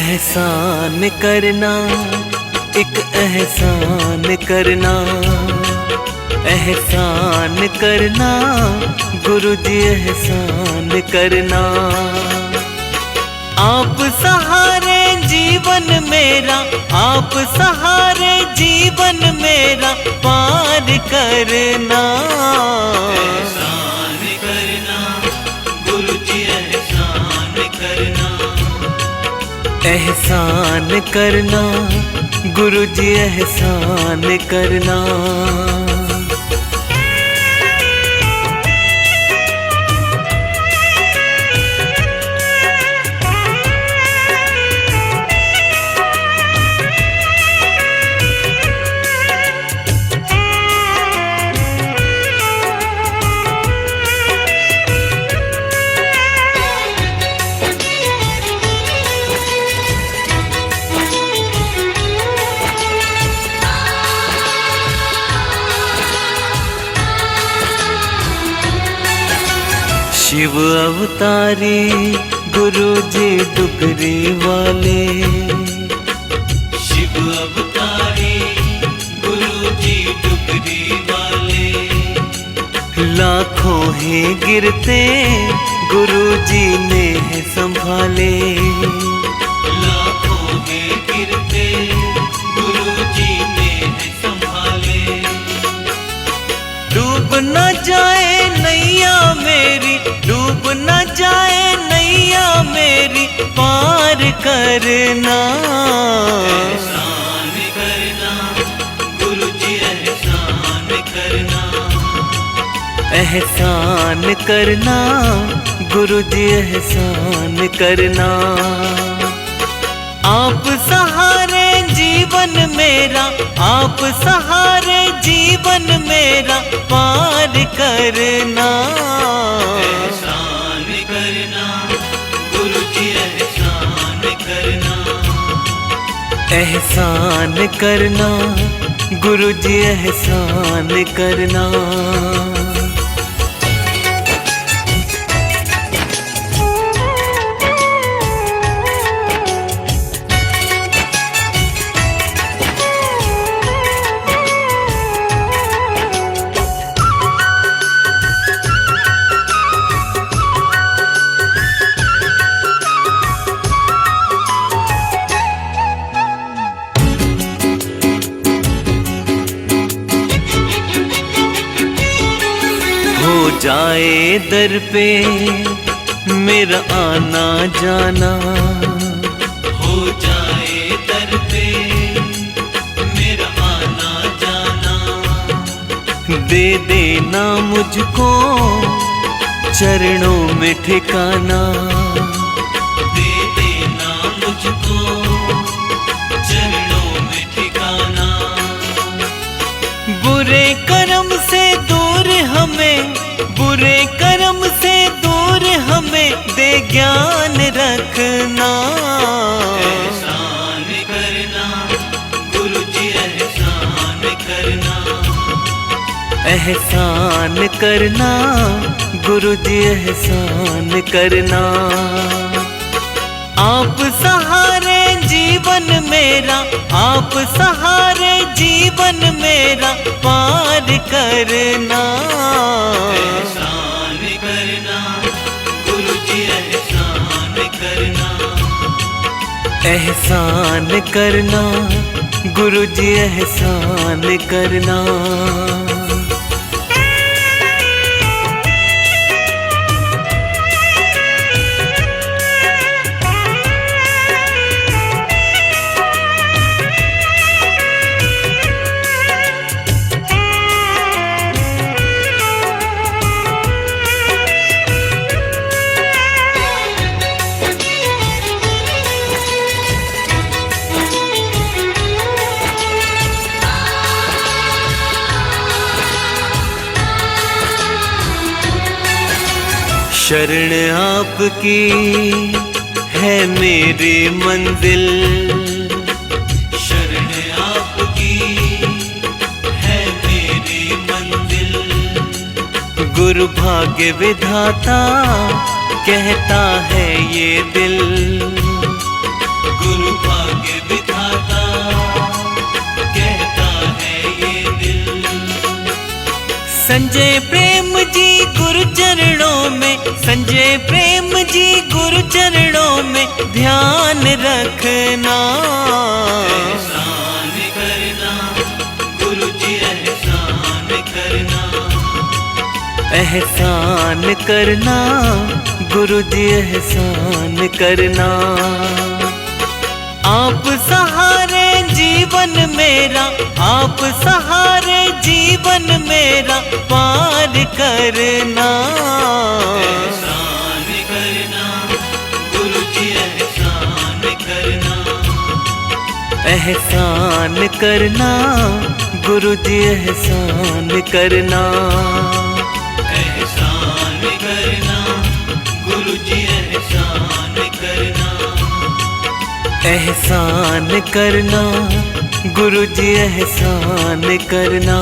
एहसान करना, एक एहसान करना, एहसान करना गुरु जी एहसान करना। आप सहारे जीवन मेरा, आप सहारे जीवन मेरा पार करना। एहसान करना गुरु जी एहसान करना। एहसान करना गुरु जी एहसान करना। शिव अवतारी गुरु जी डुगरी वाले। शिव अवतारी गुरु जी डुगरी वाले। लाखों ही गिरते गुरु जी ने है संभाले। लाखों ही गिरते गुरु जी ने है संभाले। डूब न जाए नैया मेरी, डूब न जाए नैया मेरी पार करना। एहसान करना गुरु जी एहसान करना। एहसान करना गुरु जी एहसान करना। आप सहारे जीवन मेरा, आप सहारे जीवन मेरा पार करना। एहसान करना गुरु जी एहसान करना। एहसान करना गुरु जी एहसान करना। हो जाए दर पे मेरा आना जाना। हो जाए दर पे मेरा आना जाना। दे देना मुझको चरणों में ठिकाना। दे देना मुझको चरणों में ठिकाना। बुरे कर्म से दूर हमें, बुरे कर्म से दूर हमें दे ज्ञान रखना। एहसान करना गुरु जी एहसान करना। एहसान करना गुरु जी एहसान करना। आप सहारे जीवन मेरा, आप सहारे जीवन मेरा पार करना। एहसान करना गुरु जी एहसान करना। एहसान करना गुरु जी एहसान करना। शरण आपकी है मेरी मंजिल। शरण आपकी है मेरी मंजिल। गुरु भाग्य विधाता कहता है ये दिल। गुरु प्रेम जी गुरु चरणों में ध्यान रखना। एहसान करना गुरु जी, एहसान करना। एहसान करना गुरु जी, एहसान करना। आप सहारे जीवन मेरा, आप सहारे जीवन मेरा पार करना। एहसान करना गुरु जी, एहसान करना। एहसान करना गुरु जी, एहसान करना। एहसान करना गुरु जी, एहसान करना। एहसान करना गुरु जी, एहसान करना।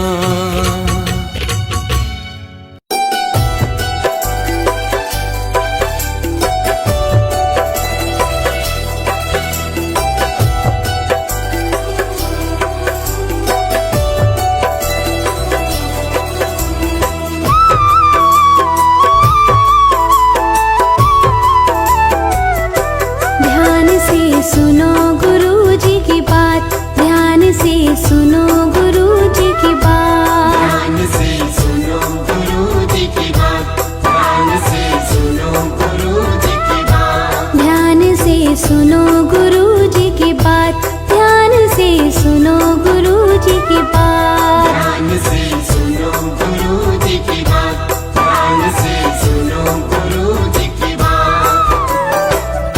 ध्यान से सुनो गुरु जी की बात, ध्यान से सुनो गुरु जी की बात। ध्यान से सुनो गुरु जी की बात, ध्यान से सुनो गुरु जी की बात। ध्यान से सुनो गुरु जी की बात, ध्यान से सुनो गुरु जी की बात। ध्यान से सुनो गुरु जी की बात, ध्यान से सुनो गुरु जी की बात।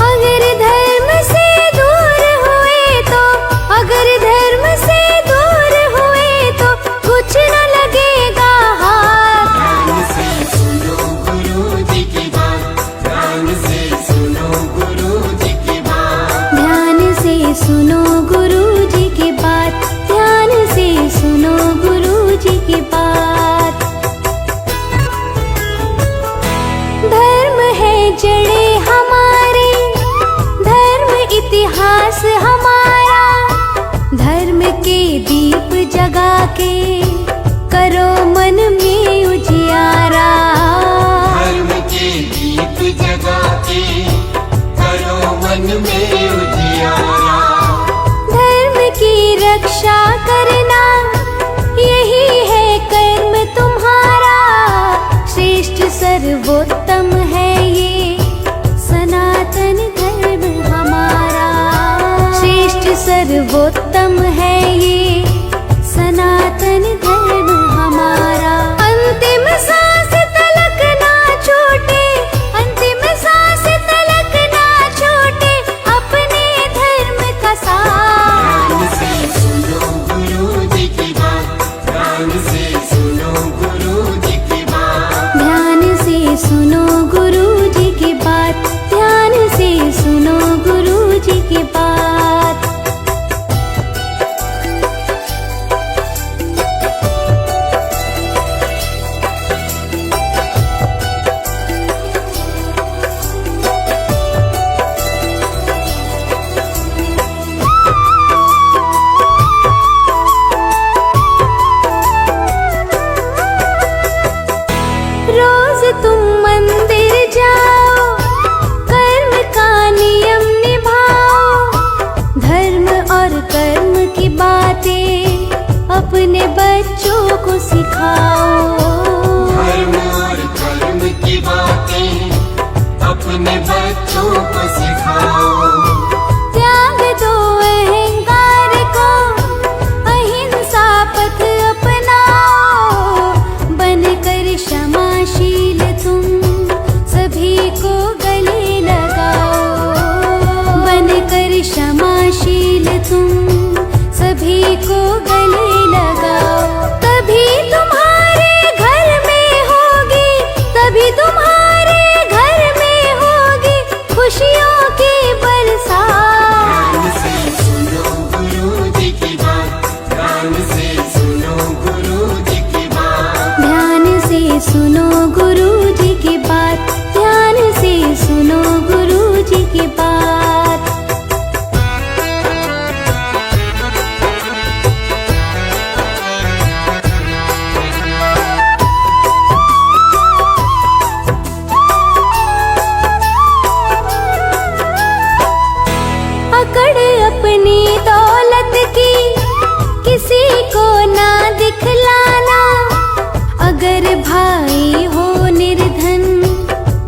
अगर धर्म से दूर हुए तो, अगर धर्म से दूर हुए तो कुछ न लगेगा हाथ। ध्यान से सुनो गुरु जी की बात, ध्यान से सुनो गुरु जी की बात। ध्यान से सुनो गुरु जी की बात, ध्यान से सुनो गुरु जी की बात। धर्म है जड़े हमारे, धर्म इतिहास हमारा। धर्म के दीप जगा के करो मन में उजियारा। धर्म के दीप जगा के करो मन में उजियारा। धर्म की रक्षा करना यही है कर्म तुम्हारा। श्रेष्ठ सर्वोत्तम है ये सनातन धर्म हमारा। श्रेष्ठ सर्वोत्तम है ये सनातन धर्म हमारा। अंतिम सांस तलक ना छूटे, अंतिम सांस तलक ना छूटे अपने धर्म का साथ। ध्यान से सुनो गुरु जी की बात, ध्यान से सुनो गुरु जी की बात। ध्यान से सुनो गुरु जी की बात, ध्यान से सुनो गुरु जी की बात। रोज तुम मंदिर जाओ, कर्म का नियम निभाओ। धर्म और कर्म की बातें अपने बच्चों को सिखाओ। धर्म और कर्म की बातें अपने बच्चों को सिखाओ। त्याग दो अहंकार को, अहिंसा पथ अपनाओ। बनकर क्षमाशील तुम सभी को गले लगाओ। बनकर क्षमाशील तुम सभी को गले लगाओ। तभी तुम्हारे घर में होगी, तभी तुम्हारे घर में होगी खुशियों की बरसात। ध्यान से सुनो गुरु जी की बात, ध्यान से सुनो गुरु जी की बात। ध्यान से सुनो गुरु जी की बात, ध्यान से सुनो गुरु जी की बात। अपनी दौलत की किसी को ना दिखलाना। अगर भाई हो निर्धन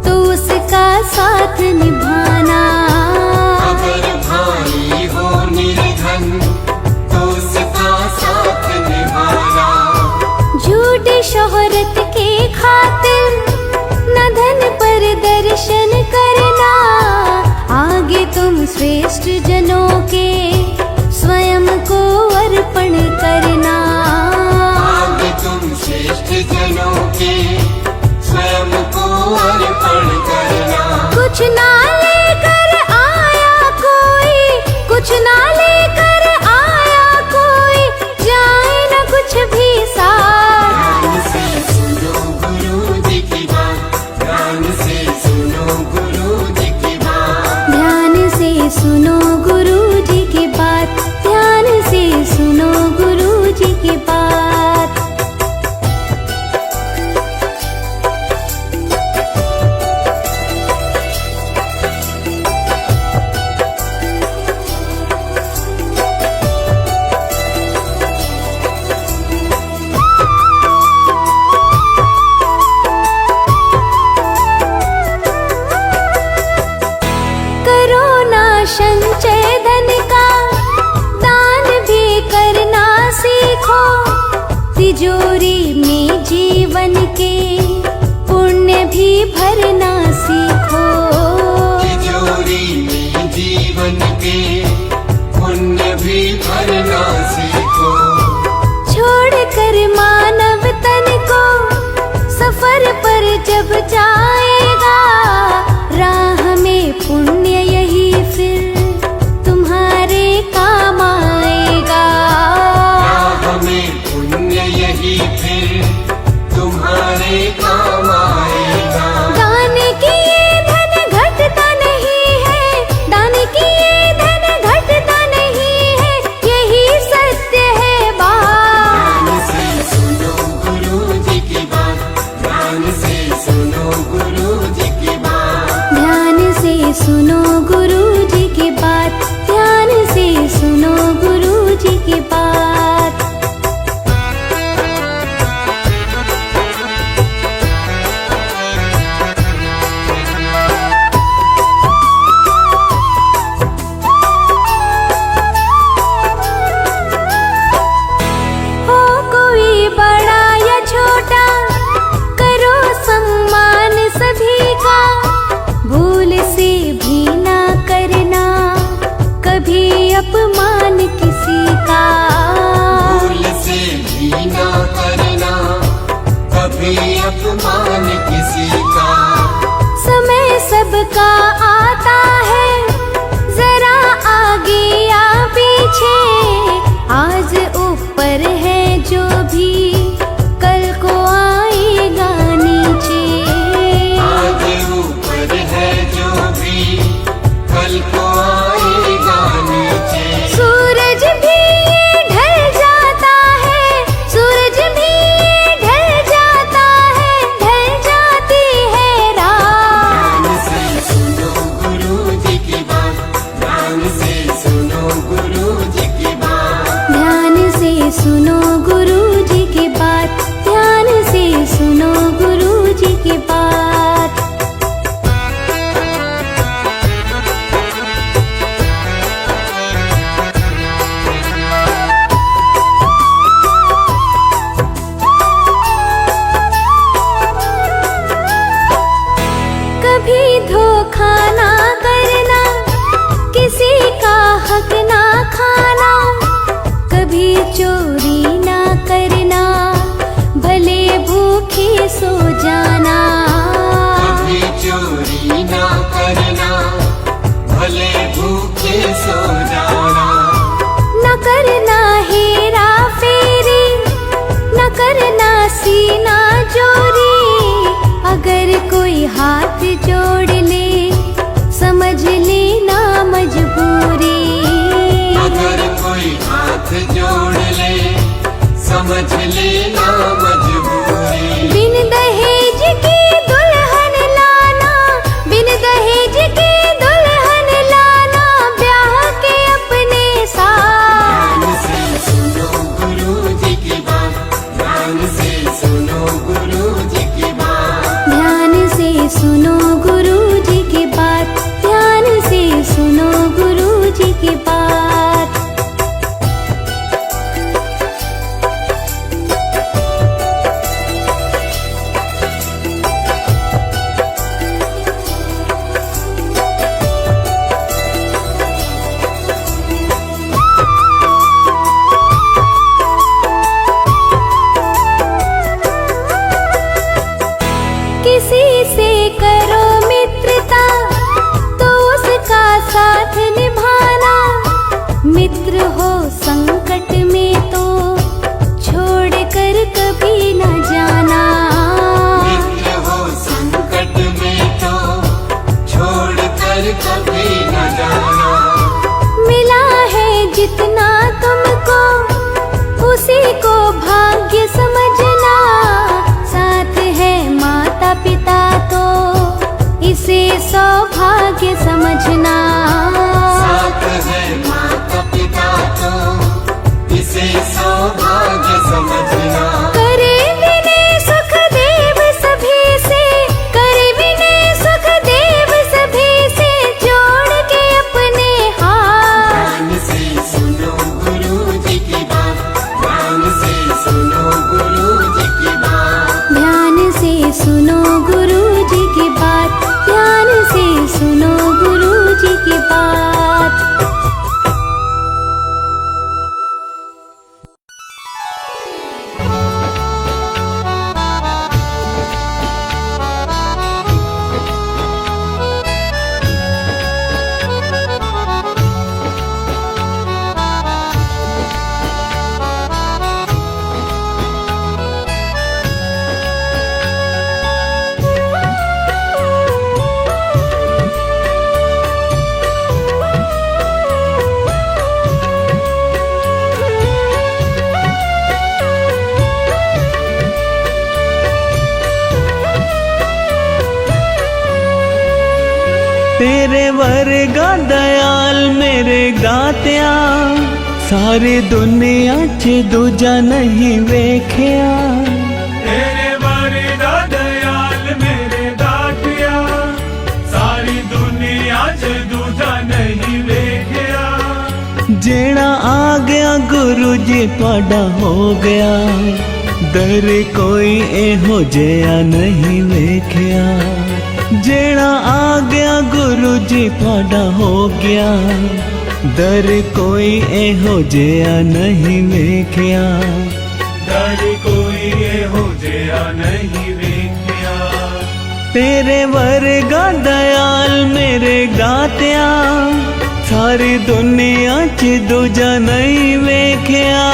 तो उसका साथ निभाना। अगर भाई हो निर्धन तो उसका साथ निभाना। झूठ शोहरत के खातिर न धन पर दर्शन करना। आगे तुम श्रेष्ठ जनों के स्वयं को अर्पण करना। आगे तुम श्रेष्ठ जनों के स्वयं को अर्पण करना। कुछ ना लेकर आया कोई, कुछ ना लेकर आया कोई, जाए ना कुछ भी साथ। ध्यान से सुनो गुरु जी की बात, ध्यान से सुनो गुरु जी की बात। ध्यान से सुनो गुरु जी की बात, ध्यान से सुनो गुरु जी की बात। करो ना संचय धन का, दान भी करना सीखो। तिजोरी में जीवन के पुण्य भी भरना सीखो। तिजोरी में जीवन के पुण्य भी भरना सीखो। छोड़कर मानव तन को सफर पर जब जाएगा, राह में पुण्य यही फिर तुम्हारे काम आएगा। राह में पुण्य यही फिर तुम्हारे काम आएगा। दान किए धन घटता नहीं है, दान किए धन घटता नहीं है, यही सत्य है बात। ध्यान से सुनो गुरु जी की बात, ध्यान से सुनो गुरु जी की बात। ध्यान से सुनो गुरु जी की बात, ध्यान से सुनो गुरु जी की बात। हो कोई बड़ा या छोटा, करो सम्मान सभी का। भूल से भी ना करना कभी अपमान किसी का। भूल से भी ना करना कभी अपमान किसी का। समय सबका आता है, जरा आगे या पीछे। आज ऊपर है जो भी कल को आएगा नीचे। आज ऊपर है जो भी कल को आएगा नीचे। सूरज भी ये ढल जाता है, सूरज भी ये ढल जाता है, ढल जाती है रात। ध्यान से सुनो गुरु जी की बात, ध्यान से सुनो गुरु जी की बात। ध्यान से सुनो गुरु जी की बात, ध्यान से सुनो गुरु जी की बात। कभी धोखा ना करना, किसी का हक ना खाना। कभी चोरी ना करना, भले भूखे सो जाना। कभी चोरी ना करना, भले भूखे सो जाना। न करना हेरा फेरी, न करना सीना चोरी। अगर कोई हाथ जोड़ ले, समझ लेना मजबूरी। अगर कोई हाथ जोड़ ले, समझ लेना मजबूरी। बिन दहेज की दुल्हन लाना, बिन दहेज की दुल्हन लाना, ब्याह के अपने न जाना। मित्र हो संकट में तो छोड़ कर कभी न जाना। मिला है जितना तुमको उसी को भाग्य समझना। साथ है माता पिता तो इसे सौभाग्य समझना। साथ है माता पिता तो इसे सौभाग्य समझना। करे विनय सुख देव सभी से, करे विनय सुख देव सभी से, जोड़ के अपने हाथ। ध्यान से सुनो गुरु जी की बात, ध्यान से सुनो गुरु जी की बात। ध्यान से सुनो गुरु जी की बात, ध्यान से सुनो गुरु जी की बात। तेरे वर्गा दयाल मेरे गातिया, सारी दुनिया च दूजा नहीं वेख्या। तेरे वर्गा दयाल मेरे दातिया, सारी दुनिया च दूजा नहीं वेख्या। जेड़ा आ गया गुरु जी तुहाडा हो गया, दर कोई एहो जिहा नहीं वेख्या। जेड़ा आ गया गुरु जी तुहाडा हो गया, दर कोई एहो जिहा नहीं वेख्या। दर कोई एहो जिहा नहीं वेख्या। तेरे वर्गा दयाल मेरे गातिया, सारी दुनिया च दूजा नहीं वेख्या।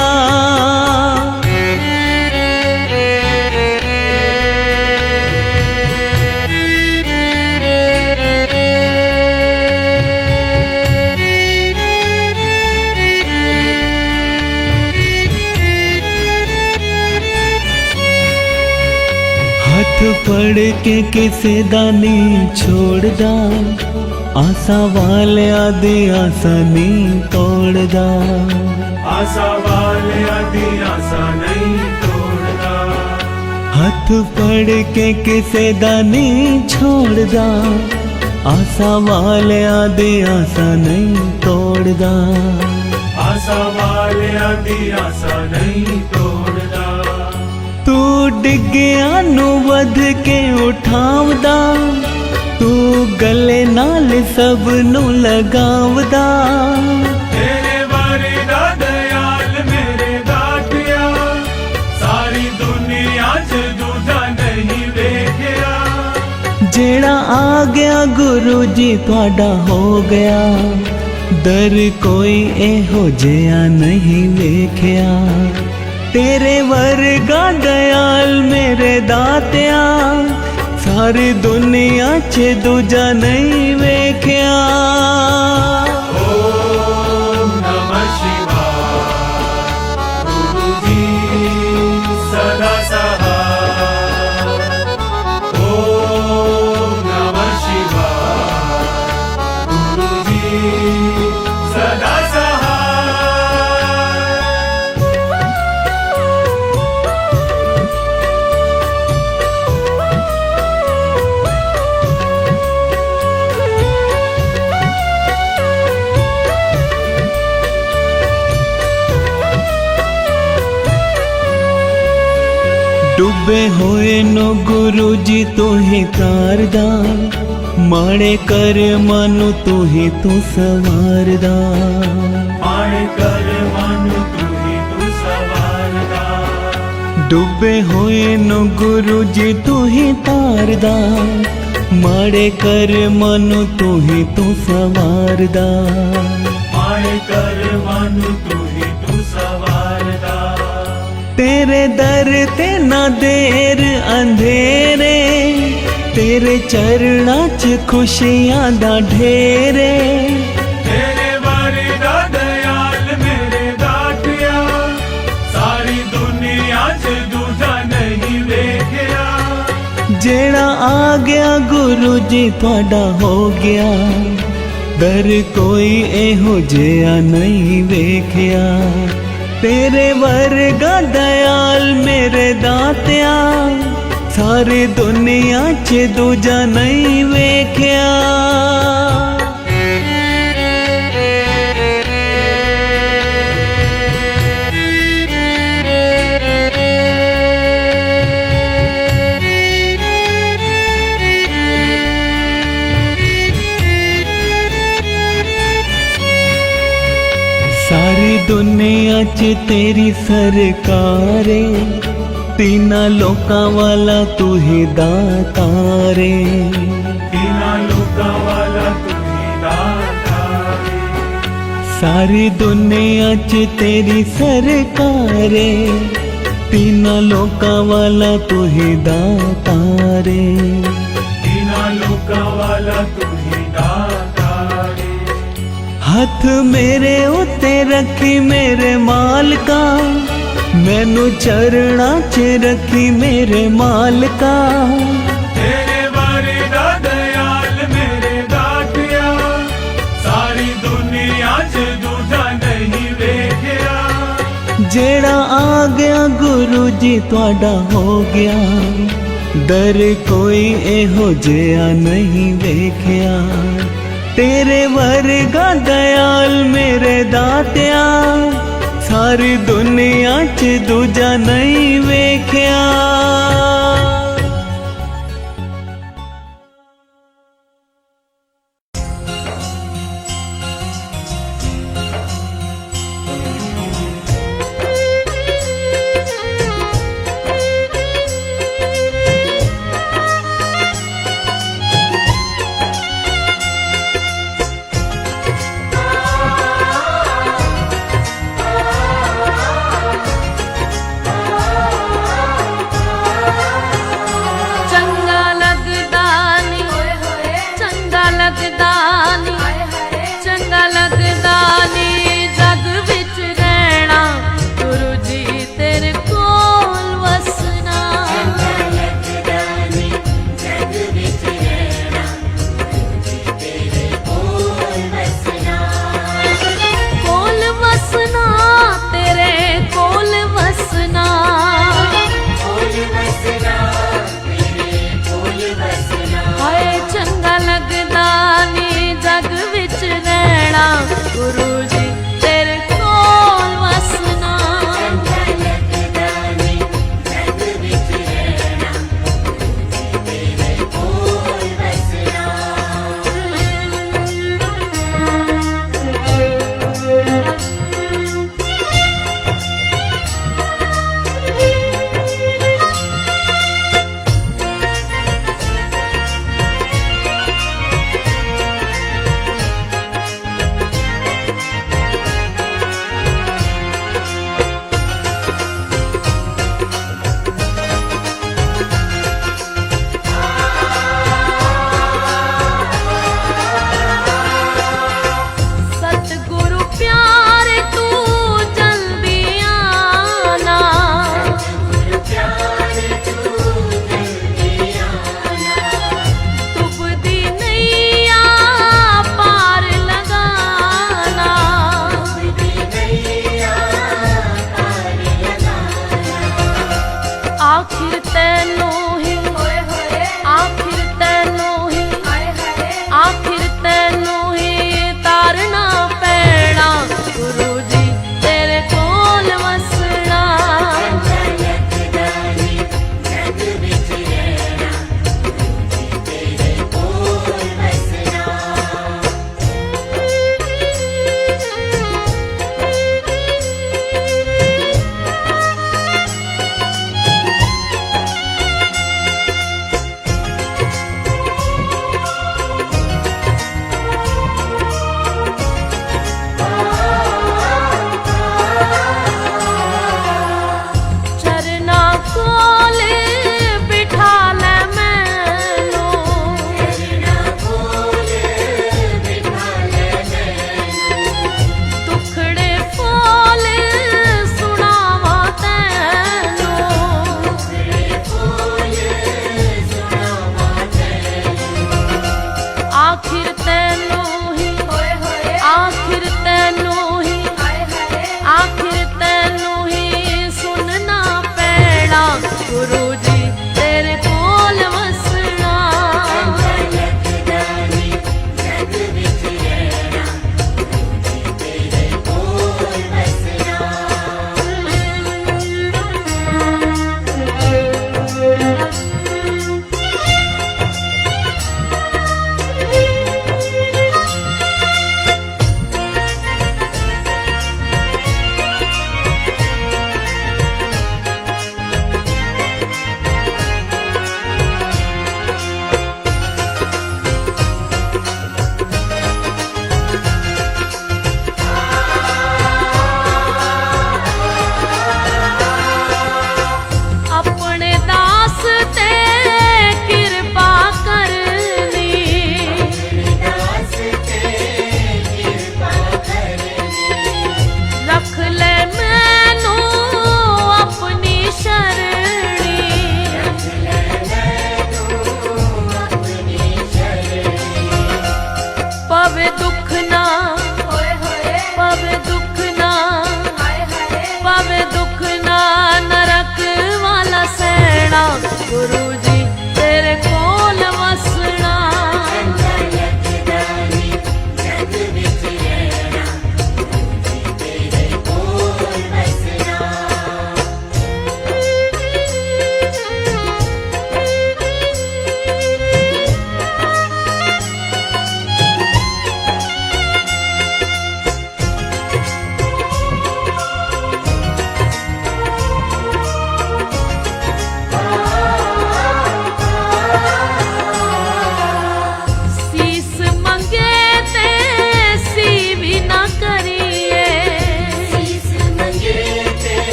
हथ फड़ के किसे दा नहीं छोड़दा, आसा वाले आदि आसा नहीं तोड़दा। आशा वाले आदि आशा नहीं तोड़दा। हथ फड़ के किसे दा नहीं छोड़दा, आसा वाले आदि आसा नहीं तोड़दा। आशा वाले आदि आशा नहीं तोड़दा। तू डिग्गिया नू वध के उठावदा, तू गले नाल सब नू लगावदा। तेरे वर्गा दयाल मेरे दातिया, सारी दुनिया च दूजा नहीं वेख्या। जेड़ा आ गया गुरु जी तुहाडा हो गया, दर कोई एहो जिहा नहीं वेख्या। तेरे वर्गा दयाल मेरे दातिया, सारी दुनिया च दूजा नहीं वेख्या। ओम नमः शिवाय। गुरु जी सदा सहाय। ओम नमः शिवाय। गुरु जी सदा सहाय। डूबे होए नो गुरु जी तू ही तारदा, माड़े कर मानु तू ही तू सवारदा। माड़े कर मानु तू ही तू सवारदा। डूबे होए नो गुरु जी तू ही तारदा, माड़े कर मानु तू ही तू सवारदा। माड़े कर मानु तू ही तू सवारदा। तेरे दर ते ना देर अंधेरे, तेरे चरणां च खुशियां दा ढेरे। तेरे बारे दा दयाल मेरे दातिया, सारी दुनिया च दूजा नहीं वेखिया। जेड़ा आ गया गुरु जी तुहाडा हो गया, दर कोई एहो जिहा नहीं वेखिया। तेरे वर्गा दयाल मेरे दातिया, सारी दुनिया च दूजा नहीं वेखिया। सारी दुनिया च तेरी सरकारे, तीना लोकां वाला तू ही दातारे। तीना लोकां वाला तू ही दातारे। सारी दुनिया च तेरी सरकारे, तीना लोकां वाला तू ही दातारे। तीना लोकां वाला तू ही दातारे। हथ मेरे उत्ते रखी मेरे मालका, मैनू चरणा च रखी मेरे मालका। तेरे बारे दा दयाल मेरे दातिया, सारी दुनिया च दूजा नहीं वेखिया। जेड़ा आ गया गुरु जी तुहाडा हो गया, दर कोई एहो जिहा नहीं वेखिया। तेरे वर्गा दयाल मेरे दातिया, सारी दुनिया च दूजा नहीं वेखिया।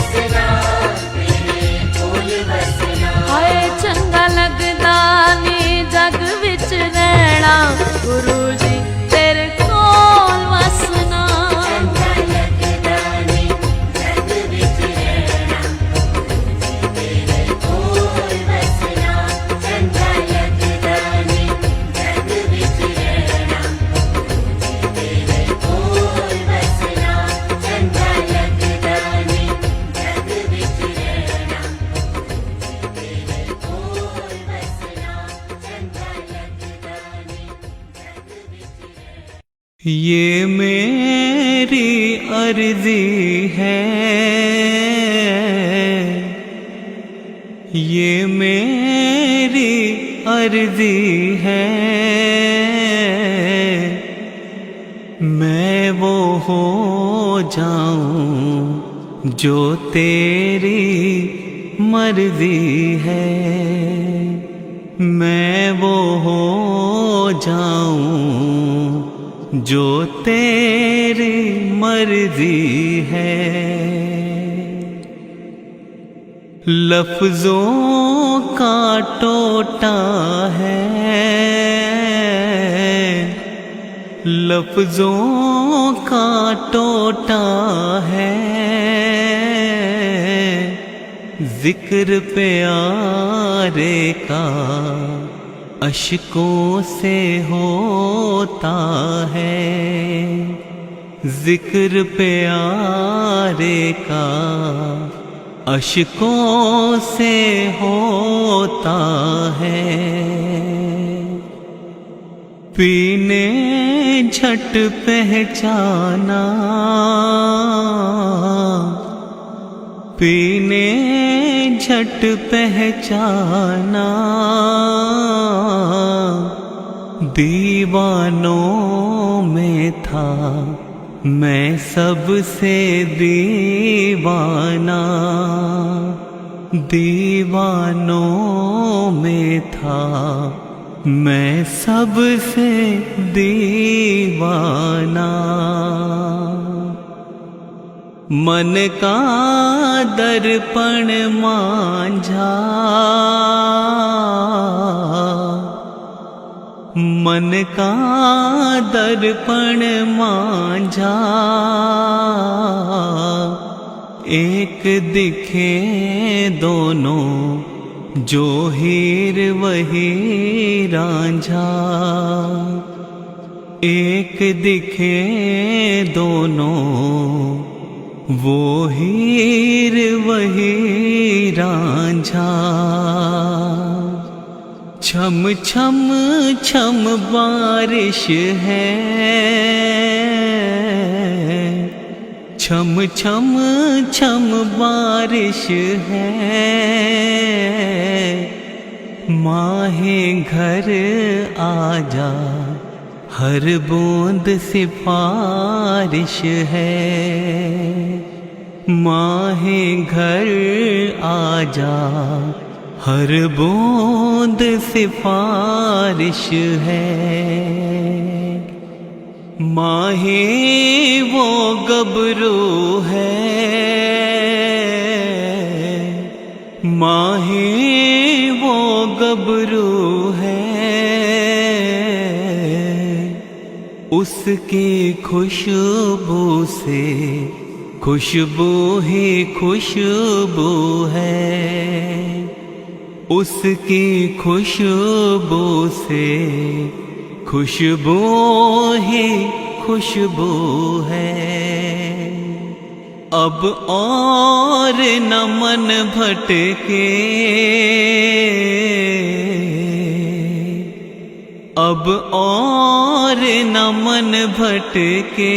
बसना तेरे कोल बसना हाय चंगा लगदा नी जग विच रहना गुरु जी तेरे कोल वसना चंगा लगदा नी जग विच रहना तेरे कोल बसना चंगा लगदा नी जग विच रहना तेरे कोल बसना चंगा लगदा नी जग विच रहना तेरे कोल बसना चंगा लगदा नी जग विच रहना ये मेरी अर्जी है, ये मेरी अर्जी है, मैं वो हो जाऊं जो तेरी मर्जी है, मैं वो हो जाऊं जो तेरी मर्जी है। लफ्जों का टोटा है, लफ्जों का टोटा है, जिक्र प्यारे का अश्कों से होता है, जिक्र प्यारे का अश्कों से होता है। पीने झट पहचाना, पीने झट पहचाना, दीवानों में था मैं सबसे दीवाना, दीवानों में था मैं सबसे दीवाना। मन का दर्पण मांझा, मन का दर्पण मांझा, एक दिखे दोनों जो हीर वही रांझा, एक दिखे दोनों वो हीर वही रांझा। छम छम छम बारिश है, छम छम छम बारिश है, माहे घर आजा हर बूंद सिफारिश है, माहे घर आजा हर बूंद सिफारिश है। माहे वो गबरू है, माहे वो गबरू है, उसकी खुशबू से खुशबू ही खुशबू है, उसकी खुशबू से खुशबू ही खुशबू है। अब और न मन भटके, अब और न मन भटके,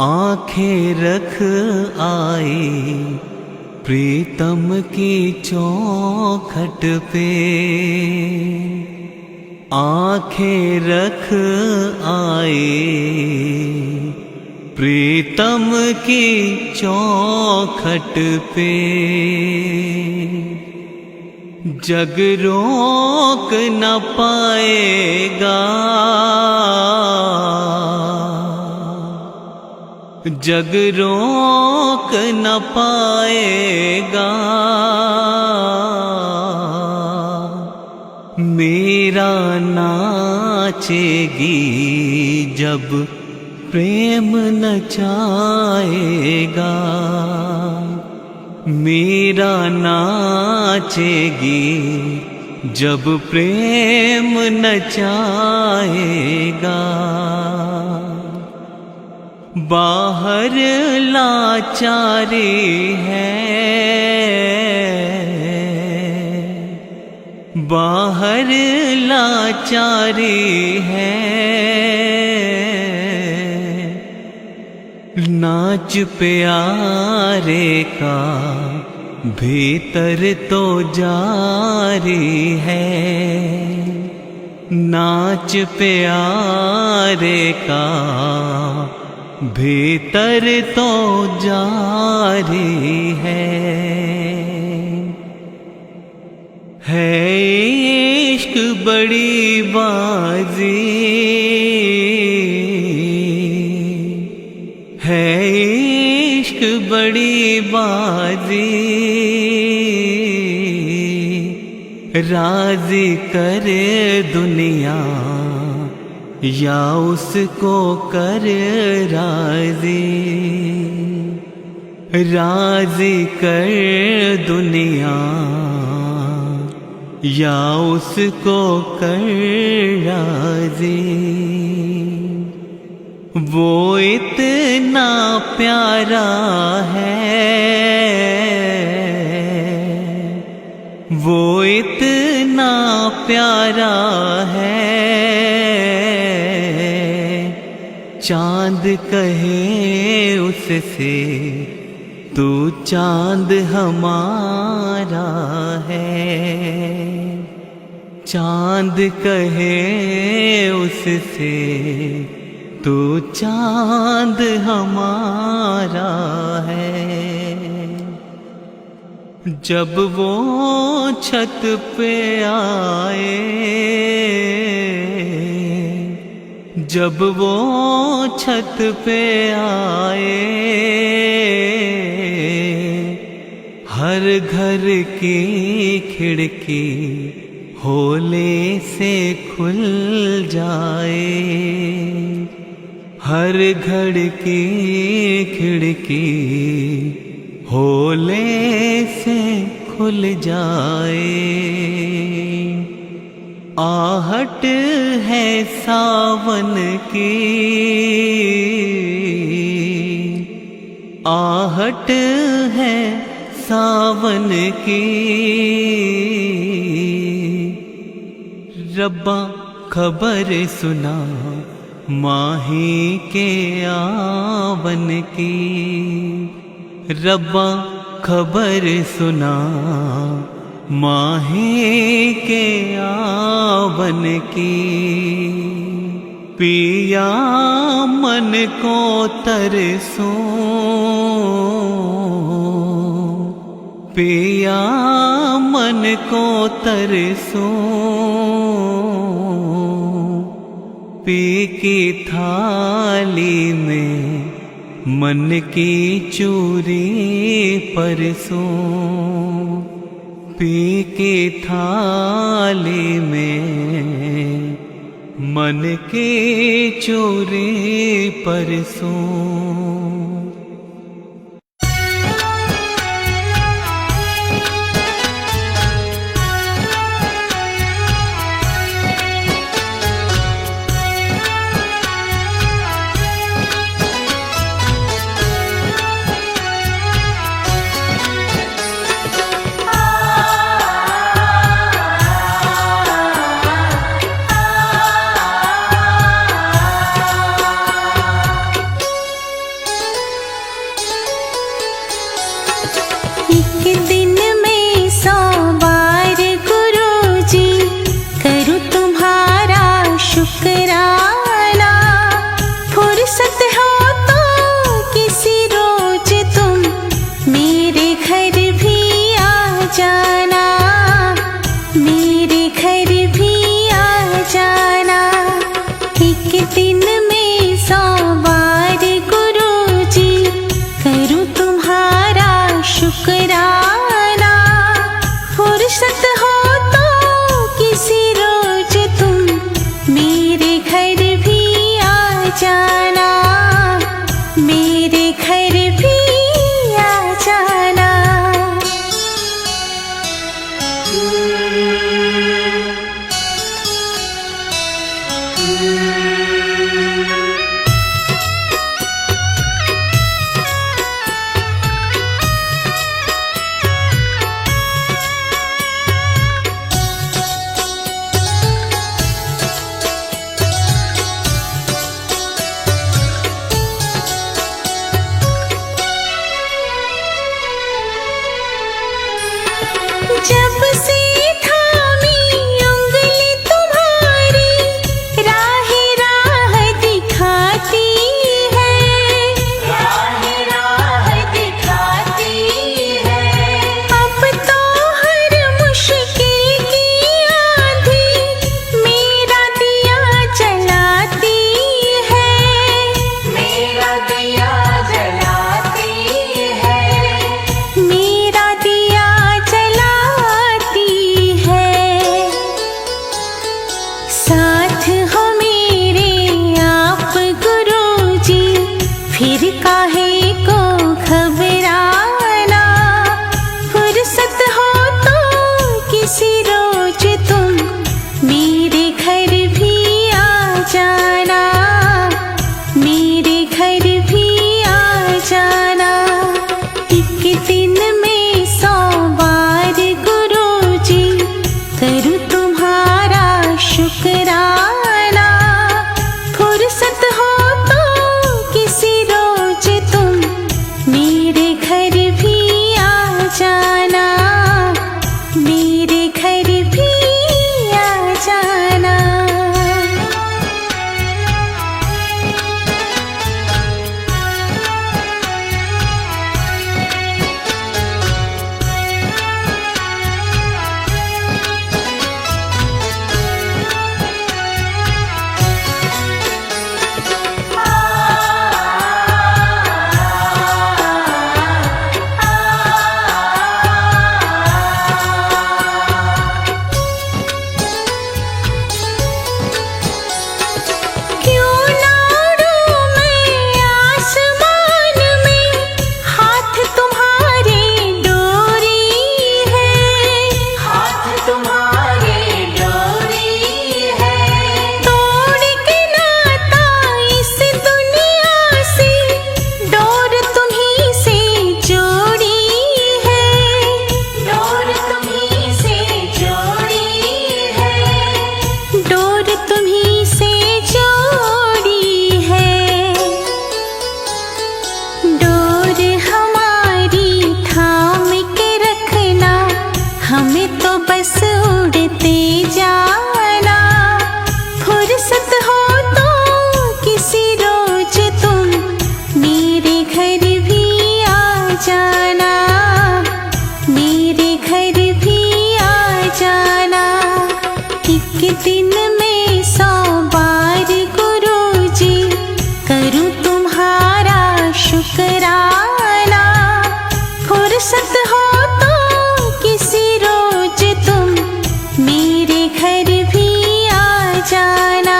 आंखें रख आई प्रीतम की चौखट पे, आंखें रख आई प्रीतम की चौखट पे। जग रोक न पाएगा, जग रोक न पाएगा मेरा नाचेगी जब प्रेम नचाएगा मेरा नाचेगी जब प्रेम नचाएगा बाहर लाचारी है बाहर लाचारी है नाच प्यारे का भीतर तो जारी है नाच प्यारे का भीतर तो जारी है इश्क बड़ी बाजी है इश्क बड़ी बाजी राजी करे दुनिया या उसको कर राजी राजी कर दुनिया या उसको कर राजी वो इतना प्यारा है वो इतना प्यारा है चांद कहे उससे तू चांद हमारा है चांद कहे उससे तू चांद हमारा है जब वो छत पे आए जब वो छत पे आए हर घर की खिड़की होले से खुल जाए हर घर की खिड़की होले से खुल जाए आहट है सावन की आहट है सावन की रब्बा खबर सुना माही के आवन की रब्बा खबर सुना माही के आवन की पिया मन को तरसो पिया मन को तरसो पी की थाली में मन की चूरी परसों पी की थाली में मन की चूरी परसों घर भी आ जाना। जब से थामी उंगली तुम्हारी राह राह दिखाती है, राह राह दिखाती है। अब तो हर मुश्किल की आंधी मेरा दिया जलाती है, मेरा दिया जलाती है, मेरा दिया जलाती है। साथ हो मेरे आप गुरुजी, फिर काहे को घबराना। फुर्सत हो तो किसी रोज तुम मेरे घर भी आ जाना, मेरे घर भी आ जाना। एक दिन में 100 बार गुरुजी करूँ तुम्हारा शुक्राना। फुर्सत हो तो किसी रोज तुम मेरे घर भी आ जाना, मेरे घर भी आ जाना। क्यों ना उड़ूं मैं आसमान में, हाथ तुम्हारे डोरी है, हाथ तुम्हारे डोरी है। तोड़ के नाता इस दुनिया से, डोर तुम्हीं से जोड़ी है, डोर तुम्हीं से जोड़ी है, डोर तुम्हीं से जोड़ी है। डोर हमारी थाम के रखना, हमें तो बस उड़ते जाना। फुर्सत हो तो किसी रोज तुम मेरे घर भी आ जाना, मेरे घर भी आ जाना। एक दिन में 100 बार गुरुजी करूँ तुम्हारा शुक्राना। फुर्सत हो तो किसी रोज तुम मेरे घर भी आ जाना,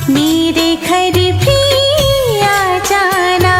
मेरे घर भी आ जाना।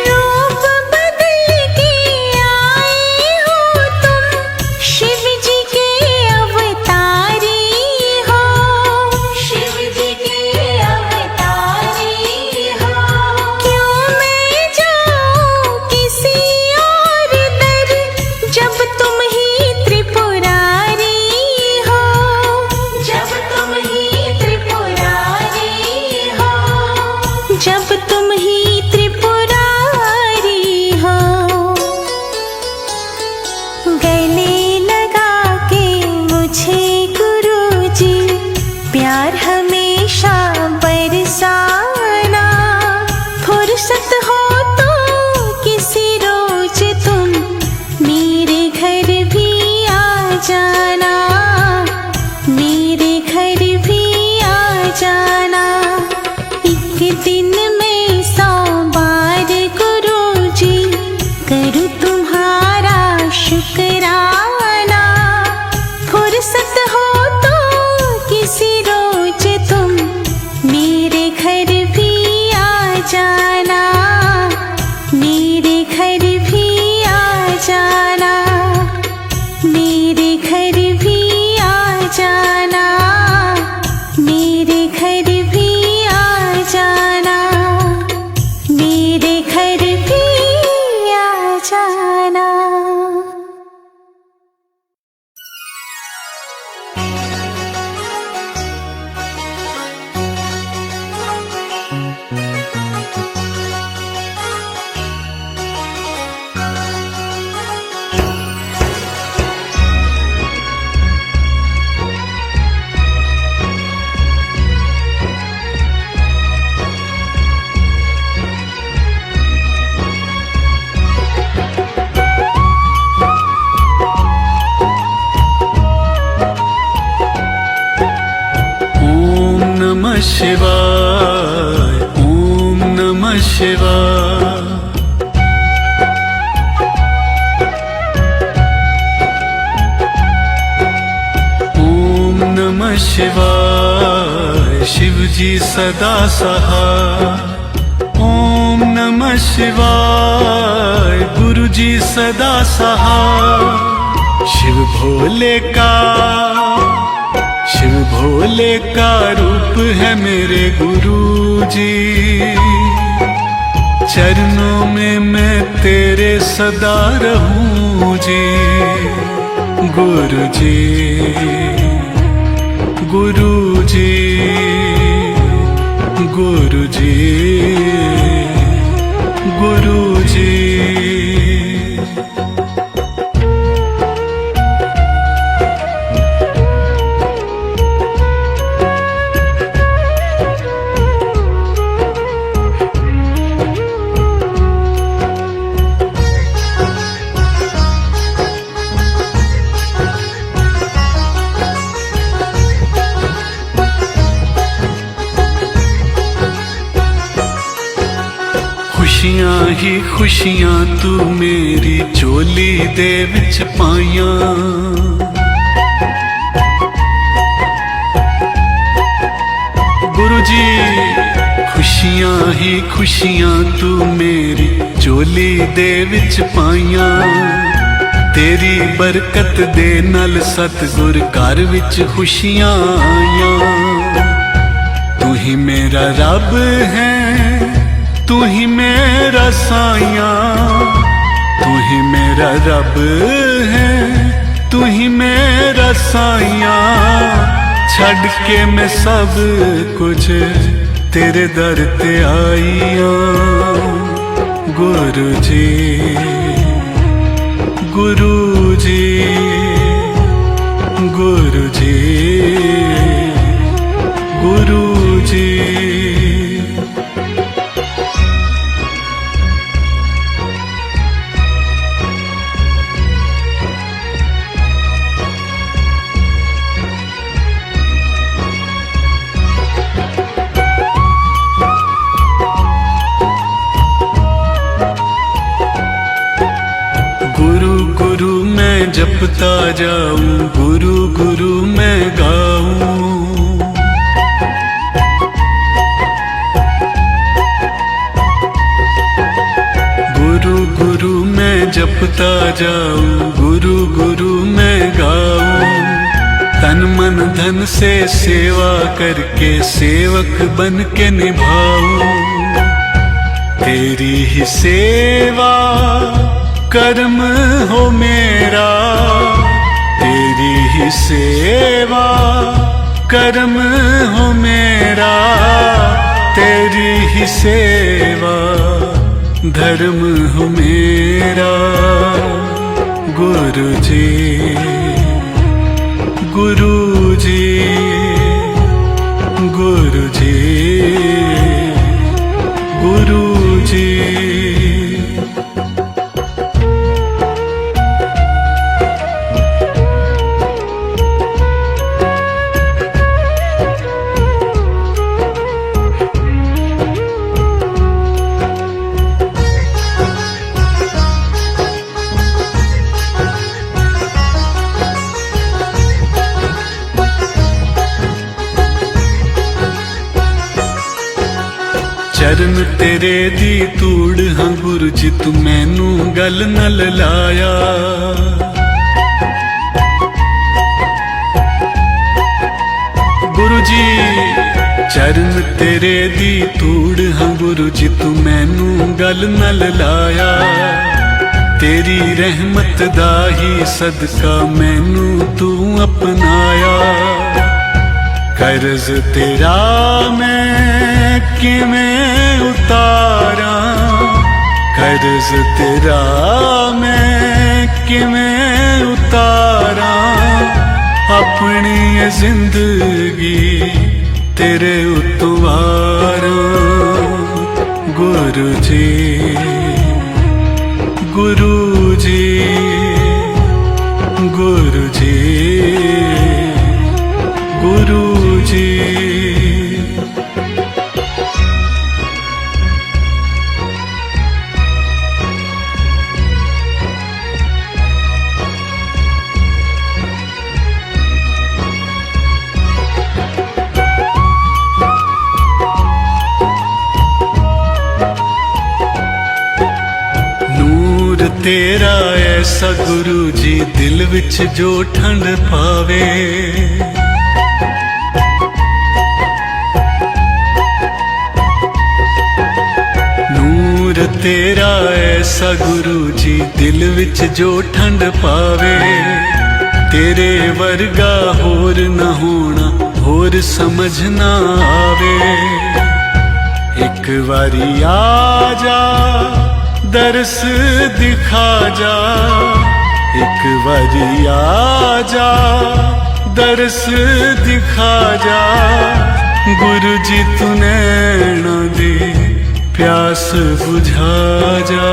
रूप बदल के आए हो तुम, शिव जी के अवतारी हो, शिव जी के अवतारी हो। क्यों मैं जाऊं किसी और दर, जब तुम ही त्रिपुरारी हो, जब तुम ही त्रिपुरारी हो, जब तुम ही त्रिपुरारी हो। गले लगा के मुझे गुरुजी प्यार हमेशा बरसाना। दिन में 100 बार गुरुजी करूँ तुम्हारा शुक्राना। फुर्सत हो तो किसी रोज तुम मेरे घर भी आ जाना, मेरे घर भी आ जाना, मेरे घर भी आ जाना, मेरे घर भी आ जाना, मेरे घर भी आ जाना। ओम नमः शिवाय, ओम नमः शिवाय। ओम नमः शिवाय, शिव जी सदा सहाय। ओम नमः शिवाय, गुरु जी सदा सहाय। शिव भोले का, शिव भोले का रूप है मेरे गुरुजी। चरणों में मैं तेरे सदा रहूं जी। गुरुजी, गुरुजी, गुरुजी, गुरुजी। खुशियां ही खुशियां तू मेरी झोली दे विच पाइयां। गुरुजी, खुशियां ही खुशियां तू मेरी झोली दे विच पाइयां। तेरी बरकत दे नल सतगुर घर विच खुशियां आइयां। तू ही मेरा रब है, तू ही मेरा साइया। तू ही मेरा रब है, तू ही मेरा साइया। छड़ के मैं सब कुछ तेरे दर ते आईया। गुरुजी, गुरुजी, गुरुजी, गुरुजी। जपता जाऊं, गुरु गुरु मैं गाऊं। गुरु गुरु मैं जपता जाऊं, गुरु गुरु मैं गाऊं। तन मन धन से सेवा करके सेवक बन के निभाऊं। तेरी ही सेवा कर्म हो मेरा, तेरी ही सेवा कर्म हो मेरा। तेरी ही सेवा धर्म हो मेरा। गुरुजी, गुरुजी, गुरुजी, गुरुजी। चरण तेरे दी तूड़ हाँ गुरु जी तू मैनू गल नल लाया। गुरु जी चरण तेरे दी तूड़ हाँ गुरु जी तू मैनू गल नल लाया। तेरी रहमत दा ही सदका मैनू तू अपनाया। कर्ज तेरा मैं किवें उतारा, कर्ज तेरा मैं किवें उतारा। अपनी ये जिंदगी तेरे उतवारा। गुरु जी गुरु जी गुरु जी गुरु जी। तेरा ऐसा गुरु जी दिल विच जो ठंड पावे। नूर तेरा ऐसा गुरु जी दिल विच जो ठंड पावे। तेरे वर्गा होर न होना होर समझ ना आवे। एक बारी आ जा दर्श दिखा जा, एक बारी आ जा दर्श दिखा जा। गुरु जी तू नैना दी प्यास बुझा जा।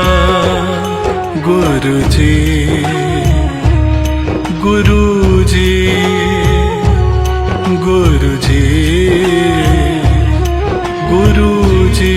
गुरु जी गुरु जी गुरु जी गुरु जी।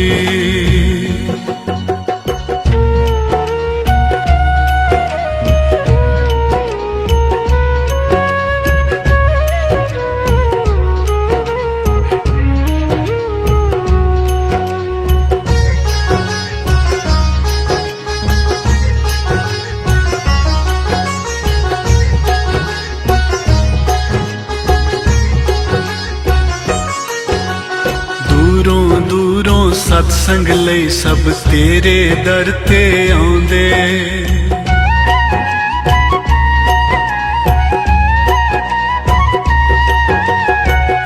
सत्संग लई सब तेरे दर ते आउंदे।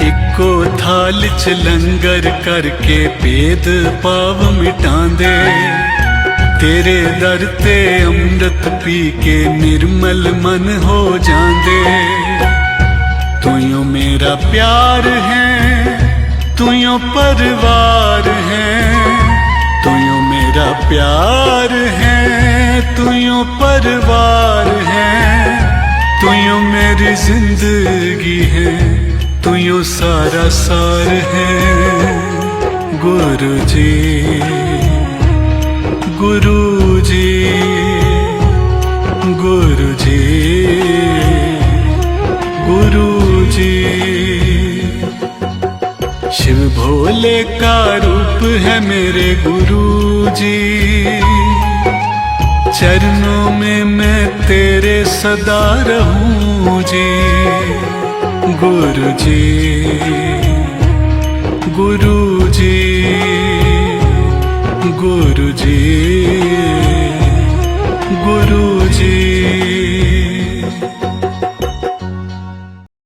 इक्को थाल च लंगर करके भेद पाव मिटांदे। तेरे दर ते अमृत पी के निर्मल मन हो जांदे। तू यो मेरा प्यार है, तू यो परिवार है। तू यो मेरा प्यार है, तू यो परिवार है। तू यो मेरी जिंदगी है, तू यो सारा सार है। गुरु जी गुरु जी गुरु जी गुरु जी। शिव भोले का रूप है मेरे गुरु जी। चरणों में मैं तेरे सदा रहूं जी। गुरु जी गुरु जी।